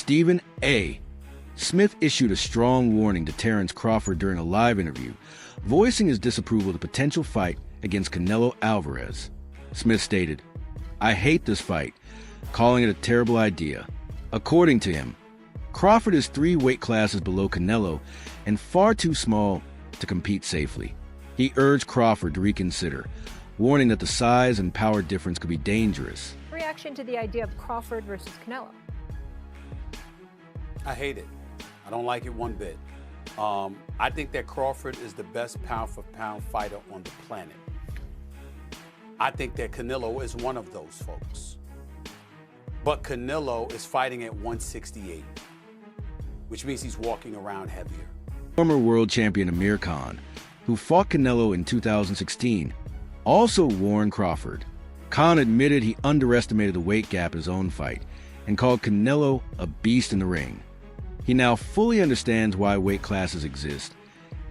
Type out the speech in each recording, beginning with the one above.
Stephen A. Smith issued a strong warning to Terence Crawford during a live interview, voicing his disapproval of the potential fight against Canelo Álvarez. Smith stated, "I hate this fight, calling it a terrible idea." According to him, Crawford is 3 weight classes below Canelo and far too small to compete safely. He urged Crawford to reconsider, warning that the size and power difference could be dangerous. Reaction to the idea of Crawford versus Canelo? I hate it. I don't like it one bit. I think that Crawford is the best pound-for-pound fighter on the planet. I think that Canelo is one of those folks. But Canelo is fighting at 168, which means he's walking around heavier. Former world champion Amir Khan, who fought Canelo in 2016, also warned Crawford. Khan admitted he underestimated the weight gap in his own fight and called Canelo a beast in the ring. He now fully understands why weight classes exist,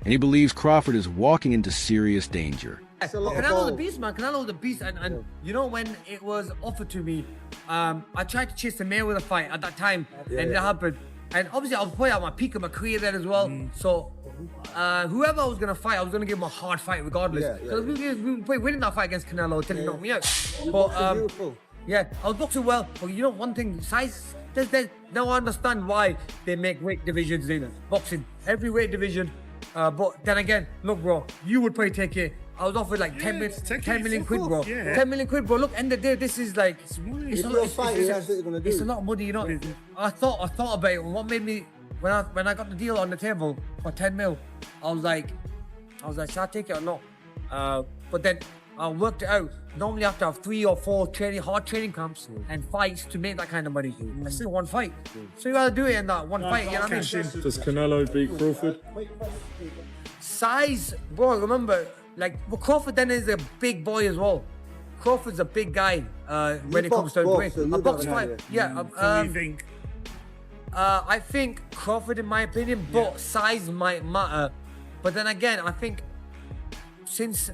and he believes Crawford is walking into serious danger. Canelo's the beast, man. Canelo's the beast, and you know when it was offered to me, I tried to chase the Mayweather fight at that time, and it happened. And obviously, I was probably at my peak of my career then as well. So, whoever I was gonna fight, I was gonna give him a hard fight regardless. Because we were winning that fight against Canelo until he knocked me out. But yeah, I was boxing well. But you know, one thing, size. Now I understand why they make weight divisions in boxing. Every weight division. But then again, look, bro, you would probably take it. I was offered like 10 million quid, bro. 10 million quid, bro. Look, end of the day, this is like, it's a lot of money, you know. I thought about it. What made me, when I got the deal on the table for 10 mil, I was like, should I take it or not? But then I worked it out. Normally I have to have 3 or 4 hard training camps and fights to make that kind of money. That's still one fight. So you gotta do it in that one fight, you know what I mean? Does Canelo beat Crawford? Size, bro, remember, Crawford then is a big boy as well. Crawford's a big guy when it comes to weight. A box fight, yeah. I think Crawford, in my opinion, but size might matter. But then again, I think since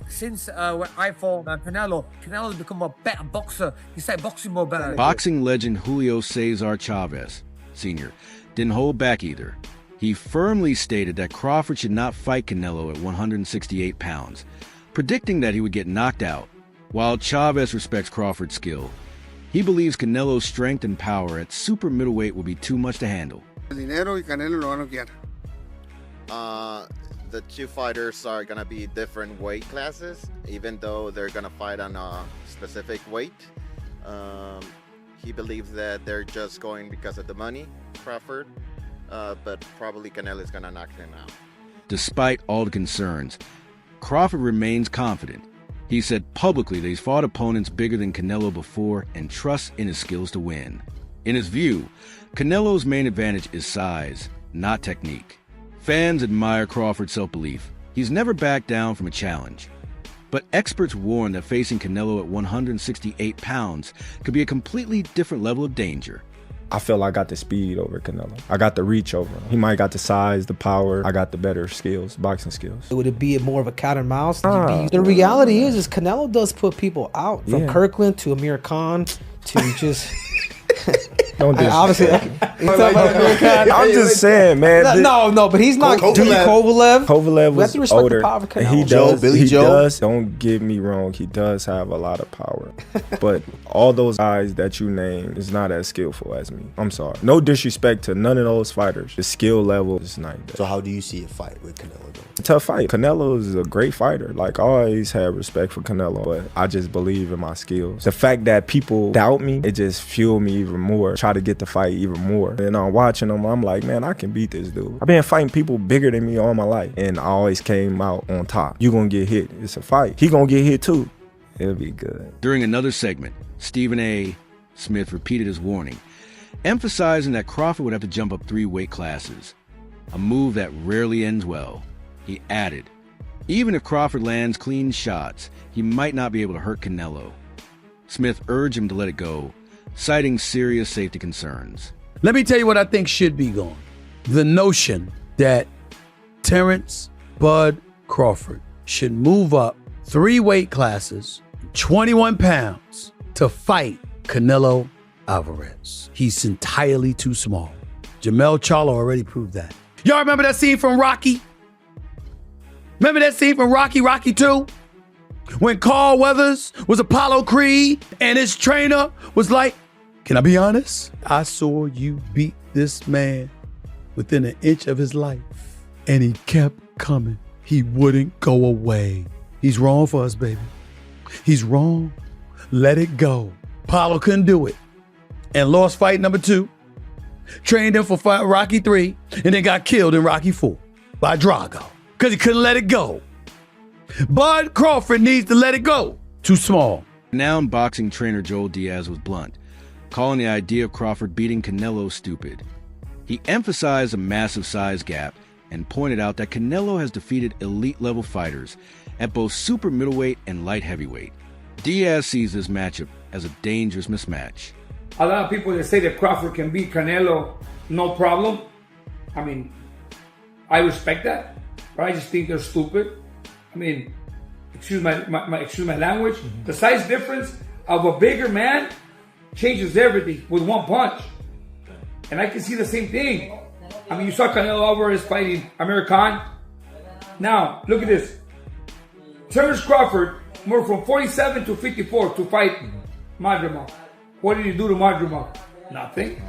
when I fought Canelo's become a better boxer. He started boxing more better. Boxing legend Julio Cesar Chavez Sr. didn't hold back either. He firmly stated that Crawford should not fight Canelo at 168 pounds, predicting that he would get knocked out. While Chavez respects Crawford's skill, he believes Canelo's strength and power at super middleweight will be too much to handle. The 2 fighters are going to be different weight classes, even though they're going to fight on a specific weight. He believes that they're just going because of the money, Crawford, but probably Canelo is going to knock him out. Despite all the concerns, Crawford remains confident. He said publicly that he's fought opponents bigger than Canelo before and trusts in his skills to win. In his view, Canelo's main advantage is size, not technique. Fans admire Crawford's self-belief. He's never backed down from a challenge. But experts warn that facing Canelo at 168 pounds could be a completely different level of danger. I feel I got the speed over Canelo. I got the reach over him. He might got the size, the power. I got the better skills, boxing skills. Would it be more of a cat and mouse? The reality is Canelo does put people out. From Kirkland to Amir Khan to just... Don't do obviously, I'm just saying, man. No, but he's not. Kovalev was older. He does. Don't get me wrong. He does have a lot of power, but all those guys that you named is not as skillful as me. I'm sorry. No disrespect to none of those fighters. The skill level is not there. So how do you see a fight with Canelo? It's a tough fight. Canelo is a great fighter. Like, I always had respect for Canelo, but I just believe in my skills. The fact that people doubt me, it just fueled me even more. Try to get the fight even more. And I'm watching him, I'm like, man, I can beat this dude. I've been fighting people bigger than me all my life, and I always came out on top. You gonna get hit. It's a fight. He gonna get hit too. It'll be good. During another segment, Stephen A. Smith repeated his warning, emphasizing that Crawford would have to jump up 3 weight classes, a move that rarely ends well. He added, even if Crawford lands clean shots, he might not be able to hurt Canelo. Smith urged him to let it go, citing serious safety concerns. Let me tell you what I think should be gone. The notion that Terence Bud Crawford should move up 3 weight classes, 21 pounds, to fight Canelo Álvarez. He's entirely too small. Jamel Charlo already proved that. Y'all remember that scene from Rocky? Remember that scene from Rocky 2? When Carl Weathers was Apollo Creed and his trainer was like, can I be honest? I saw you beat this man within an inch of his life. And he kept coming. He wouldn't go away. He's wrong for us, baby. He's wrong. Let it go. Apollo couldn't do it. And lost fight number 2. Trained him for Rocky 3 and then got killed in Rocky 4 by Drago because he couldn't let it go. Bud Crawford needs to let it go. Too small. Renowned boxing trainer Joel Diaz was blunt, calling the idea of Crawford beating Canelo stupid. He emphasized a massive size gap and pointed out that Canelo has defeated elite-level fighters at both super middleweight and light heavyweight. Diaz sees this matchup as a dangerous mismatch. A lot of people that say that Crawford can beat Canelo, no problem. I mean, I respect that, but I just think they're stupid. I mean, excuse my language. The size difference of a bigger man changes everything with one punch. And I can see the same thing. I mean, you saw Canelo Álvarez fighting Amir Khan. Now, look at this. Terence Crawford moved from 47 to 54 to fight Madrimov. What did he do to Madrimov? Nothing.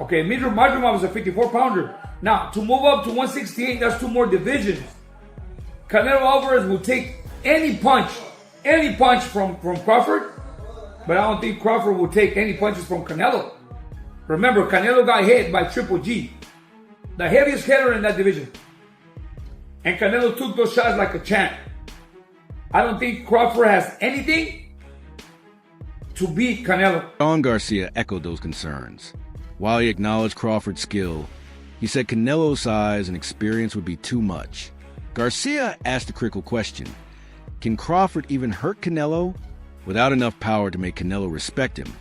Okay, Madrimov was a 54-pounder. Now, to move up to 168, that's 2 more divisions. Canelo Álvarez will take any punch from Crawford, but I don't think Crawford will take any punches from Canelo. Remember, Canelo got hit by Triple G, the heaviest hitter in that division. And Canelo took those shots like a champ. I don't think Crawford has anything to beat Canelo. Sean Garcia echoed those concerns. While he acknowledged Crawford's skill, he said Canelo's size and experience would be too much. Garcia asked a critical question. Can Crawford even hurt Canelo without enough power to make Canelo respect him?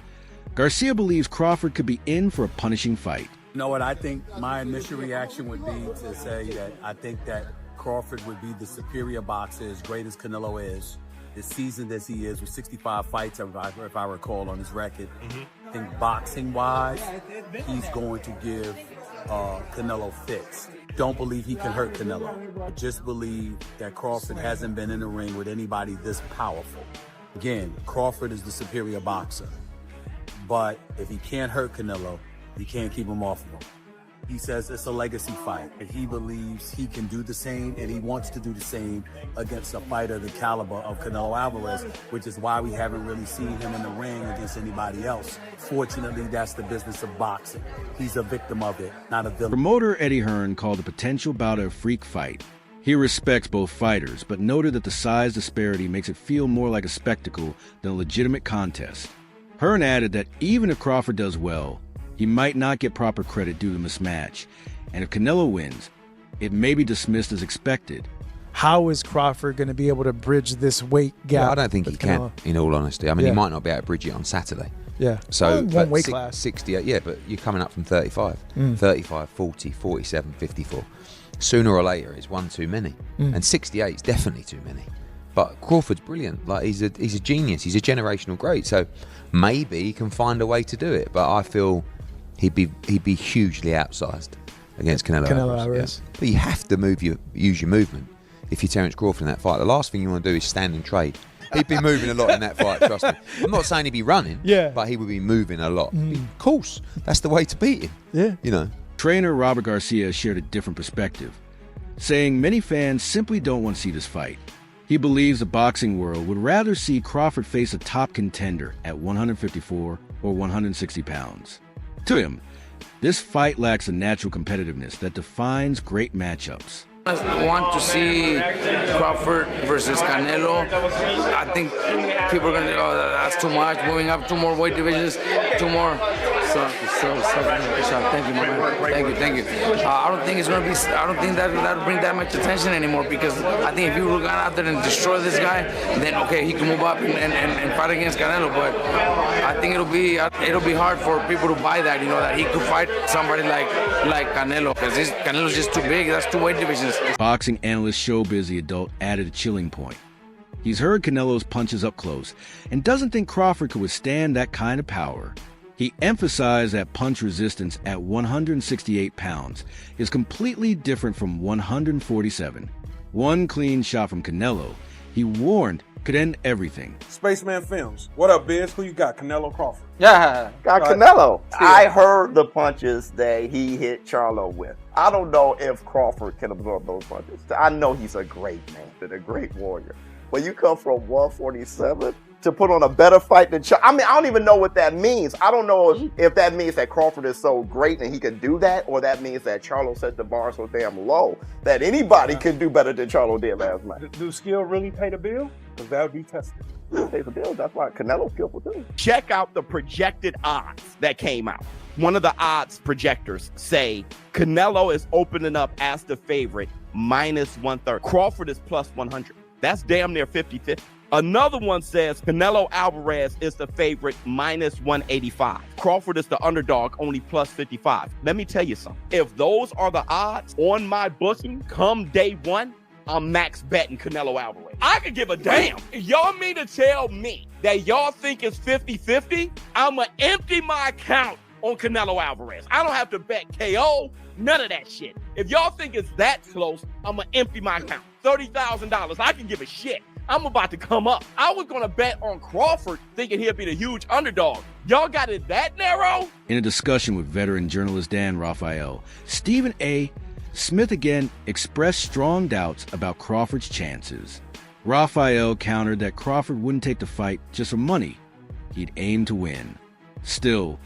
Garcia believes Crawford could be in for a punishing fight. You know what? I think my initial reaction would be to say that I think that Crawford would be the superior boxer, as great as Canelo is, as seasoned as he is, with 65 fights, if I recall, on his record. I think boxing-wise, he's going to give Canelo fits. Don't believe he can hurt Canelo. I just believe that Crawford hasn't been in the ring with anybody this powerful. Again, Crawford is the superior boxer. But if he can't hurt Canelo, you can't keep him off of him. He says it's a legacy fight, and he believes he can do the same, and he wants to do the same against a fighter the caliber of Canelo Álvarez, which is why we haven't really seen him in the ring against anybody else. Fortunately, that's the business of boxing. He's a victim of it, not a villain. Promoter Eddie Hearn called the potential bout a freak fight. He respects both fighters, but noted that the size disparity makes it feel more like a spectacle than a legitimate contest. Hearn added that even if Crawford does well, he might not get proper credit due to the mismatch, and if Canelo wins, it may be dismissed as expected. How is Crawford going to be able to bridge this weight gap? Yeah, I don't think he can, in all honesty. I mean, he might not be able to bridge it on Saturday. Yeah. So, one weight class. 68, yeah, but you're coming up from 35. 35, 40, 47, 54. Sooner or later, it's one too many. And 68 is definitely too many. But Crawford's brilliant. Like, he's a genius. He's a generational great. So maybe he can find a way to do it. But I feel he'd be hugely outsized against Canelo Álvarez. Yeah. But you have to use your movement if you're Terence Crawford in that fight. The last thing you want to do is stand and trade. He'd be moving a lot in that fight, trust me. I'm not saying he'd be running, but he would be moving a lot. Of course, that's the way to beat him. Yeah. You know. Trainer Robert Garcia shared a different perspective, saying many fans simply don't want to see this fight. He believes the boxing world would rather see Crawford face a top contender at 154 or 160 pounds. To him, this fight lacks the natural competitiveness that defines great matchups. I want to see Crawford versus Canelo. I think people are going to go, that's too much, moving up 2 more weight divisions, 2 more. Thank you, my man. Thank you. I don't think it's going to be, I don't think that'll bring that much attention anymore, because I think if you were going out there and destroy this guy, then okay, he can move up and fight against Canelo, but I think it'll be hard for people to buy that, that he could fight somebody like Canelo, because Canelo's just too big. That's 2 weight divisions. Boxing analyst Showbiz the Adult added a chilling point. He's heard Canelo's punches up close and doesn't think Crawford could withstand that kind of power. He emphasized that punch resistance at 168 pounds is completely different from 147. One clean shot from Canelo, he warned, could end everything. Spaceman Films. What up, Biz? Who you got? Canelo Crawford. Yeah, got Canelo. I heard the punches that he hit Charlo with. I don't know if Crawford can absorb those punches. I know he's a great man and a great warrior. When you come from 147 to put on a better fight than Charlo, I mean, I don't even know what that means. I don't know if that means that Crawford is so great and he can do that, or that means that Charlo set the bar so damn low that anybody can do better than Charlo did last night. Do skill really pay the bill? Because that would be tested. Pay the bill. That's why Canelo's skillful too. Check out the projected odds that came out. One of the odds projectors say Canelo is opening up as the favorite, minus 130. Crawford is plus 100. That's damn near 50-50. Another one says Canelo Álvarez is the favorite, minus 185. Crawford is the underdog, only plus 55. Let me tell you something. If those are the odds on my booking come day one, I'm max betting Canelo Álvarez. I could give a damn. If y'all mean to tell me that y'all think it's 50-50, I'ma empty my account on Canelo Álvarez. I don't have to bet KO, none of that shit. If y'all think it's that close, I'ma empty my account. $30,000, I can give a shit. I'm about to come up. I was gonna bet on Crawford thinking he'd be the huge underdog. Y'all got it that narrow? In a discussion with veteran journalist Dan Rafael, Stephen A. Smith again expressed strong doubts about Crawford's chances. Rafael countered that Crawford wouldn't take the fight just for money. He'd aim to win. Still,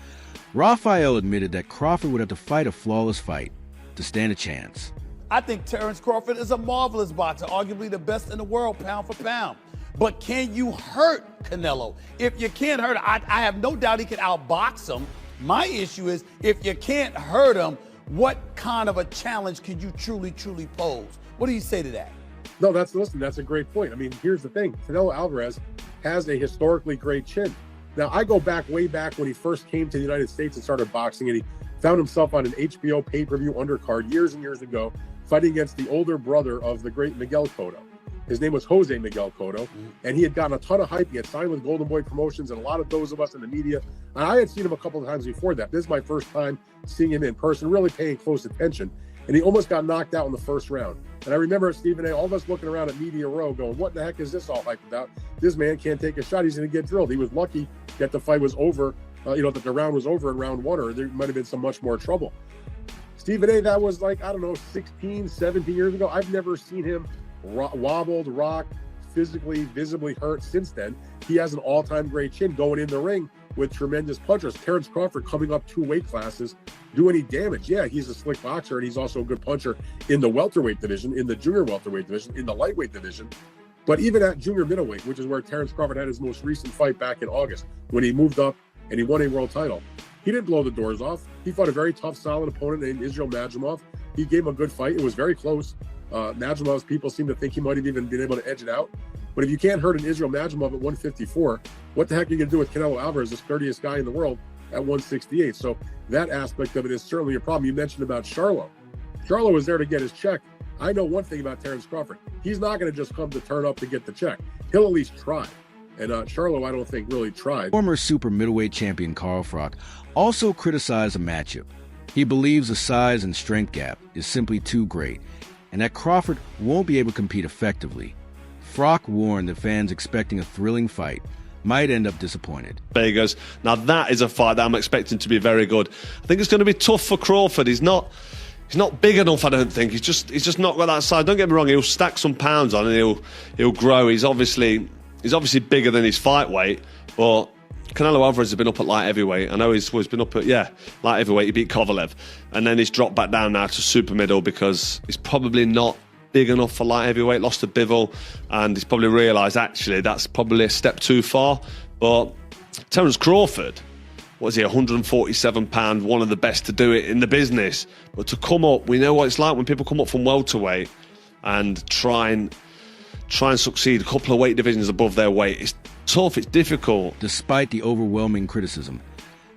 Rafael admitted that Crawford would have to fight a flawless fight to stand a chance. I think Terence Crawford is a marvelous boxer, arguably the best in the world, pound for pound. But can you hurt Canelo? If you can't hurt him, I have no doubt he can outbox him. My issue is, if you can't hurt him, what kind of a challenge can you truly pose? What do you say to that? No, that's a great point. I mean, here's the thing. Canelo Álvarez has a historically great chin. Now, I go way back when he first came to the United States and started boxing, and he found himself on an HBO pay-per-view undercard years and years ago, fighting against the older brother of the great Miguel Cotto. His name was Jose Miguel Cotto, and he had gotten a ton of hype. He had signed with Golden Boy Promotions, and a lot of those of us in the media. And I had seen him a couple of times before that. This is my first time seeing him in person, really paying close attention. And he almost got knocked out in the first round. And I remember Stephen A., all of us looking around at Media Row going, what the heck is this all hyped about? This man can't take a shot. He's going to get drilled. He was lucky that the fight was over, that the round was over in round one, or there might have been some much more trouble. Stephen A., that was 16, 17 years ago. I've never seen him wobbled, rocked, physically, visibly hurt since then. He has an all-time great chin going in the ring with tremendous punchers. Terence Crawford coming up 2 weight classes, do any damage? Yeah, he's a slick boxer, and he's also a good puncher in the welterweight division, in the junior welterweight division, in the lightweight division. But even at junior middleweight, which is where Terence Crawford had his most recent fight back in August, when he moved up and he won a world title, he didn't blow the doors off. He fought a very tough, solid opponent named Israel Madrimov. He gave him a good fight. It was very close. Madrimov's people seem to think he might have even been able to edge it out. But if you can't hurt an Israel Madrimov at 154, what the heck are you going to do with Canelo Álvarez, the sturdiest guy in the world, at 168? So that aspect of it is certainly a problem. You mentioned about Charlo. Charlo was there to get his check. I know one thing about Terence Crawford. He's not going to just come to turn up to get the check. He'll at least try. And Charlo, I don't think, really tried. Former super middleweight champion Carl Froch also criticized the matchup. He believes the size and strength gap is simply too great, and that Crawford won't be able to compete effectively. Froch warned that fans expecting a thrilling fight might end up disappointed. Vegas. Now that is a fight that I'm expecting to be very good. I think it's going to be tough for Crawford. He's not big enough, I don't think. He's just not got that size. Don't get me wrong, he'll stack some pounds on and he'll grow. He's obviously bigger than his fight weight, but Canelo Álvarez has been up at light heavyweight. I know he's been up at, light heavyweight. He beat Kovalev. And then he's dropped back down now to super middle because he's probably not big enough for light heavyweight, lost to Bivol, and he's probably realised, actually, that's probably a step too far. But Terence Crawford, was he 147 pound, one of the best to do it in the business. But to come up, we know what it's like when people come up from welterweight and try and succeed a couple of weight divisions above their weight. It's tough, it's difficult. Despite the overwhelming criticism,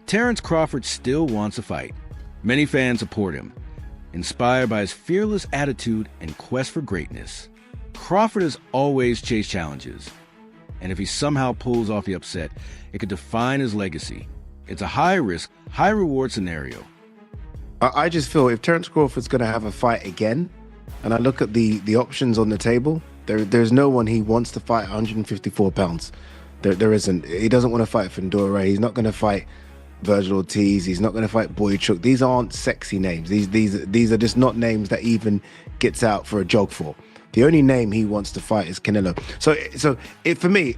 Terence Crawford still wants a fight. Many fans support him, inspired by his fearless attitude and quest for greatness. Crawford has always chased challenges, and if he somehow pulls off the upset, it could define his legacy. It's a high-risk, high-reward scenario. I just feel if Terence Crawford's going to have a fight again, and I look at the options on the table, there's no one he wants to fight 154 pounds. There isn't. He doesn't want to fight Fundora. He's not going to fight Virgil Ortiz. He's not going to fight Boychuk. These aren't sexy names. These are just not names that even gets out for a jog for. The only name he wants to fight is Canelo. So for me,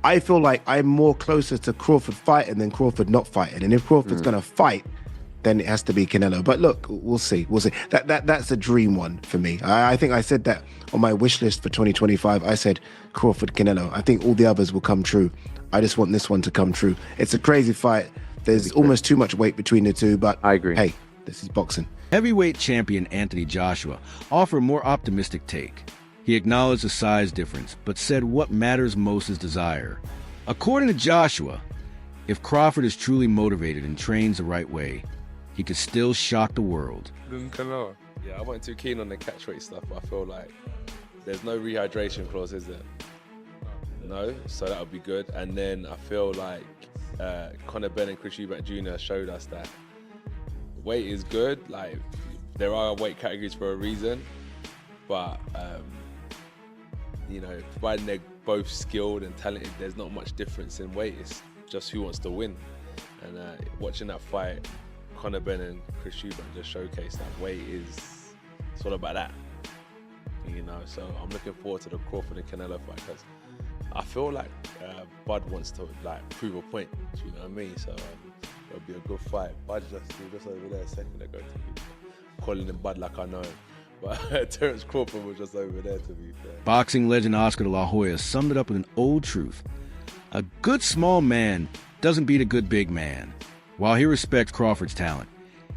I feel like I'm more closer to Crawford fighting than Crawford not fighting. And if Crawford's going to fight, then it has to be Canelo. But look, we'll see. That's a dream one for me. I think I said that on my wish list for 2025. I said Crawford, Canelo. I think all the others will come true. I just want this one to come true. It's a crazy fight. There's almost too much weight between the two, but I agree. Hey, this is boxing. Heavyweight champion Anthony Joshua offered a more optimistic take. He acknowledged the size difference, but said what matters most is desire. According to Joshua, if Crawford is truly motivated and trains the right way, he could still shock the world. Canelo. Yeah, I wasn't too keen on the catch weight stuff. I feel like there's no rehydration clause, is there? No, so that would be good. And then I feel like Conor Benn and Chris Eubank Jr. showed us that weight is good. Like, there are weight categories for a reason, but you know, providing they're both skilled and talented, there's not much difference in weight. It's just who wants to win. And watching that fight, Conor Benn and Chris Eubank just showcased that weight it's all about that. You know, so I'm looking forward to the Crawford and Canelo fight because I feel like Bud wants to like prove a point. You know what I mean? So it'll be a good fight. Bud just over there a second ago to me, calling him Bud like I know him. But Terence Crawford was just over there, to be fair. Boxing legend Oscar de la Hoya summed it up with an old truth. A good small man doesn't beat a good big man. While he respects Crawford's talent,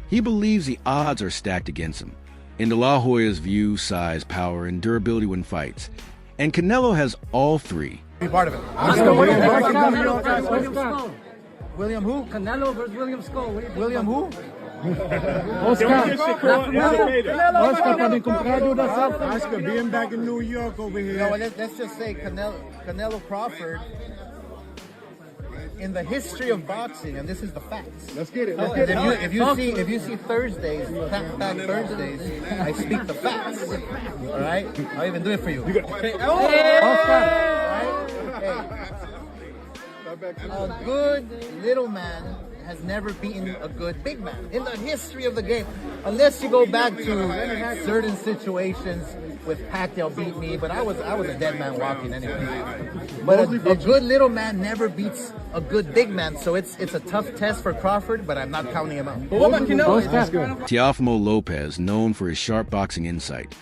he believes the odds are stacked against him. In de la Hoya's view, size, power, and durability win fights. And Canelo has all three. Be part of it. William who? Canelo versus William Skull. William who? Oscar being back in New York over here. No, let's just say Canelo Crawford, in the history of boxing, and this is the facts. Let's get it. If you see Thursdays, back Thursdays, I speak the facts. All right, I'll even do it for you. A good little man has never beaten a good big man in the history of the game, unless you go back to certain situations with Pacquiao beat me, but I was a dead man walking anyway. But a good little man never beats a good big man, so it's a tough test for Crawford, but I'm not counting him out. Teofimo Lopez, known for his sharp boxing insight,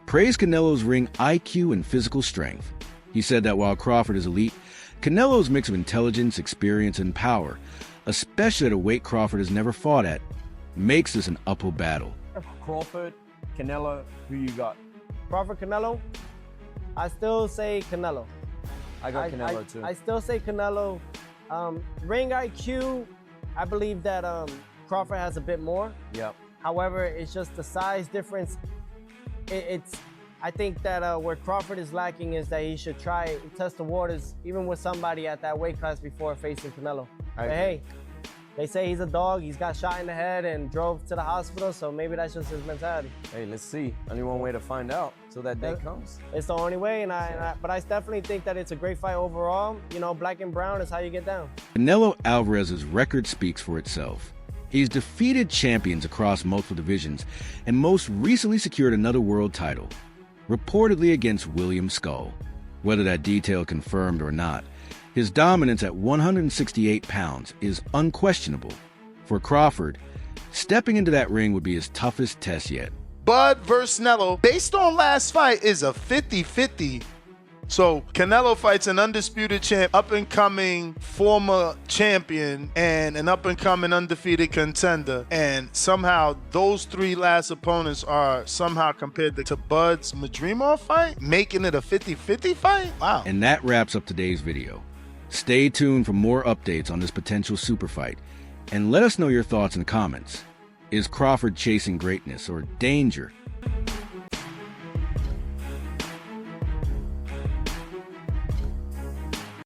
praised Canelo's ring IQ and physical strength. He said that while Crawford is elite, Canelo's mix of intelligence, experience, and power, especially at a weight Crawford has never fought at, makes this an uphill battle. Crawford, Canelo, who you got? Crawford, Canelo? I still say Canelo. I got Canelo too. I still say Canelo. Ring IQ, I believe that Crawford has a bit more. Yep. However, it's just the size difference. I think that where Crawford is lacking is that he should try test the waters even with somebody at that weight class before facing Canelo. But hey, they say he's a dog. He's got shot in the head and drove to the hospital, so maybe that's just his mentality. Hey, let's see. Only one way to find out till that day comes. It's the only way, but I definitely think that it's a great fight overall. You know, black and brown is how you get down. Canelo Álvarez's record speaks for itself. He's defeated champions across multiple divisions and most recently secured another world title, reportedly against William Skull. Whether that detail confirmed or not, his dominance at 168 pounds is unquestionable. For Crawford, stepping into that ring would be his toughest test yet. Bud versus Canelo, based on last fight, is a 50-50. So Canelo fights an undisputed champ, up-and-coming former champion, and an up-and-coming undefeated contender. And somehow those three last opponents are somehow compared to Bud's Madrimov fight, making it a 50-50 fight? Wow. And that wraps up today's video. Stay tuned for more updates on this potential super fight, and let us know your thoughts in the comments. Is Crawford chasing greatness or danger